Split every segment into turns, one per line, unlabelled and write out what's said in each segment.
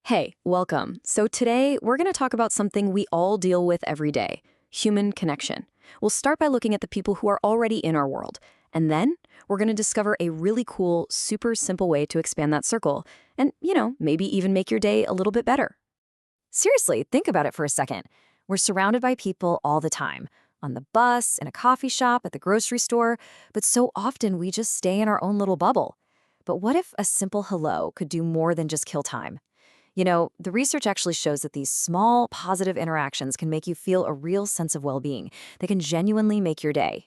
Hey, welcome. So today we're going to talk about something we all deal with every day, human connection. We'll start by looking at the people who are already in our world, and then we're going to discover a really cool, super simple way to expand that circle and, maybe even make your day a little bit better. Seriously, think about it for a second. We're surrounded by people all the time, on the bus, in a coffee shop, at the grocery store, but so often we just stay in our own little bubble. But what if a simple hello could do more than just kill time? The research actually shows that these small, positive interactions can make you feel a real sense of well-being. They can genuinely make your day.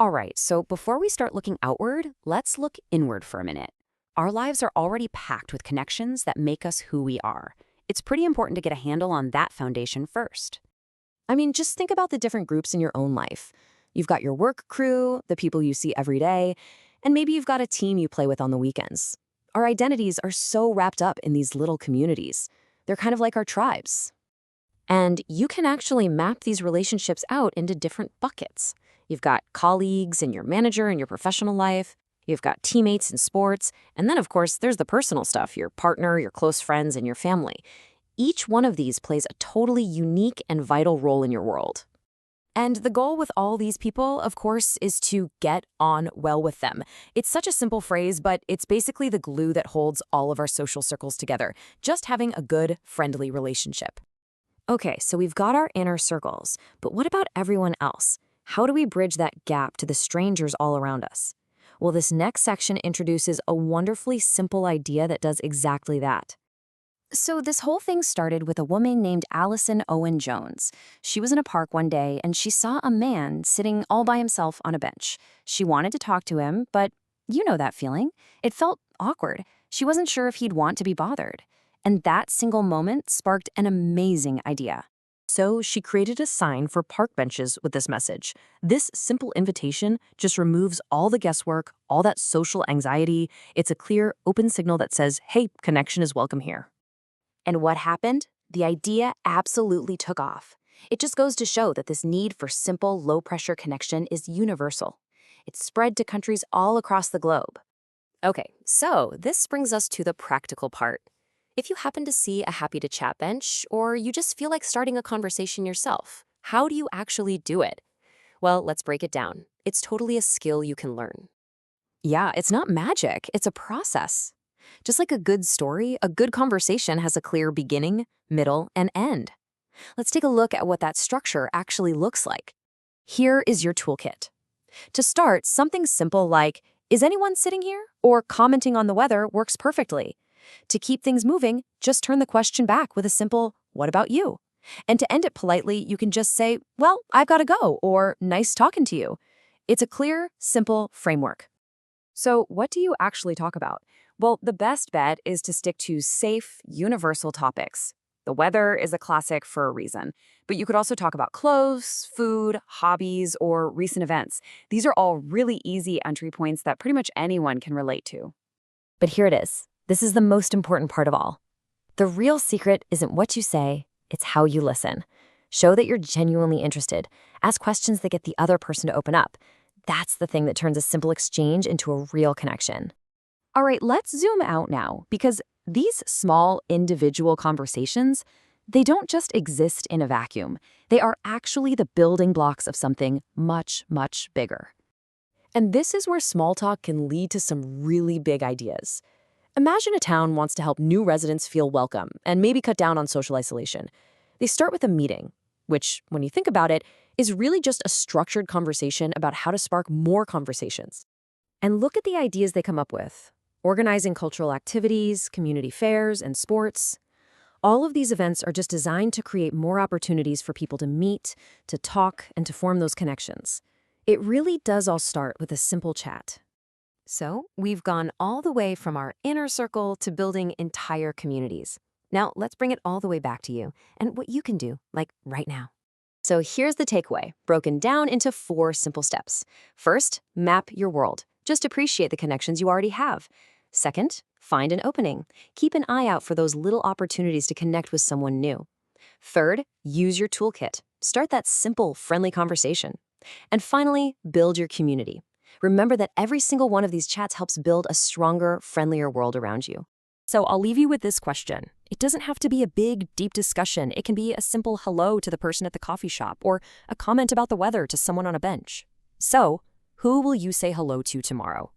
All right, so before we start looking outward, let's look inward for a minute. Our lives are already packed with connections that make us who we are. It's pretty important to get a handle on that foundation first. I mean, just think about the different groups in your own life. You've got your work crew, the people you see every day, and maybe you've got a team you play with on the weekends. Our identities are so wrapped up in these little communities. They're kind of like our tribes. And you can actually map these relationships out into different buckets. You've got colleagues and your manager in your professional life. You've got teammates in sports. And then, of course, there's the personal stuff, your partner, your close friends, and your family. Each one of these plays a totally unique and vital role in your world. And the goal with all these people, of course, is to get on well with them. It's such a simple phrase, but it's basically the glue that holds all of our social circles together, just having a good, friendly relationship. Okay, so we've got our inner circles, but what about everyone else? How do we bridge that gap to the strangers all around us? Well, this next section introduces a wonderfully simple idea that does exactly that. So this whole thing started with a woman named Allison Owen Jones. She was in a park one day and she saw a man sitting all by himself on a bench. She wanted to talk to him, but you know that feeling. It felt awkward. She wasn't sure if he'd want to be bothered. And that single moment sparked an amazing idea. So she created a sign for park benches with this message. This simple invitation just removes all the guesswork, all that social anxiety. It's a clear, open signal that says, hey, connection is welcome here. And what happened? The idea absolutely took off. It just goes to show that this need for simple, low-pressure connection is universal. It's spread to countries all across the globe. Okay, so this brings us to the practical part. If you happen to see a happy-to-chat bench, or you just feel like starting a conversation yourself, how do you actually do it? Well, let's break it down. It's totally a skill you can learn. Yeah, it's not magic, it's a process. Just like a good story, a good conversation has a clear beginning, middle, and end. Let's take a look at what that structure actually looks like. Here is your toolkit. To start, something simple like, is anyone sitting here? Or commenting on the weather works perfectly. To keep things moving, just turn the question back with a simple, what about you? And to end it politely, you can just say, well, I've got to go, or nice talking to you. It's a clear, simple framework. So what do you actually talk about? Well, the best bet is to stick to safe, universal topics. The weather is a classic for a reason, but you could also talk about clothes, food, hobbies, or recent events. These are all really easy entry points that pretty much anyone can relate to. But here it is. This is the most important part of all. The real secret isn't what you say, it's how you listen. Show that you're genuinely interested. Ask questions that get the other person to open up. That's the thing that turns a simple exchange into a real connection. All right, let's zoom out now, because these small individual conversations, they don't just exist in a vacuum. They are actually the building blocks of something much, much bigger. And this is where small talk can lead to some really big ideas. Imagine a town wants to help new residents feel welcome and maybe cut down on social isolation. They start with a meeting, which, when you think about it, is really just a structured conversation about how to spark more conversations. And look at the ideas they come up with. Organizing cultural activities, community fairs, and sports. All of these events are just designed to create more opportunities for people to meet, to talk, and to form those connections. It really does all start with a simple chat. So, we've gone all the way from our inner circle to building entire communities. Now, let's bring it all the way back to you and what you can do, like right now. So here's the takeaway, broken down into 4 simple steps. First, map your world. Just appreciate the connections you already have. Second, find an opening. Keep an eye out for those little opportunities to connect with someone new. Third, use your toolkit. Start that simple, friendly conversation. And finally, build your community. Remember that every single one of these chats helps build a stronger, friendlier world around you.
So I'll leave you with this question. It doesn't have to be a big, deep discussion. It can be a simple hello to the person at the coffee shop or a comment about the weather to someone on a bench. So, who will you say hello to tomorrow?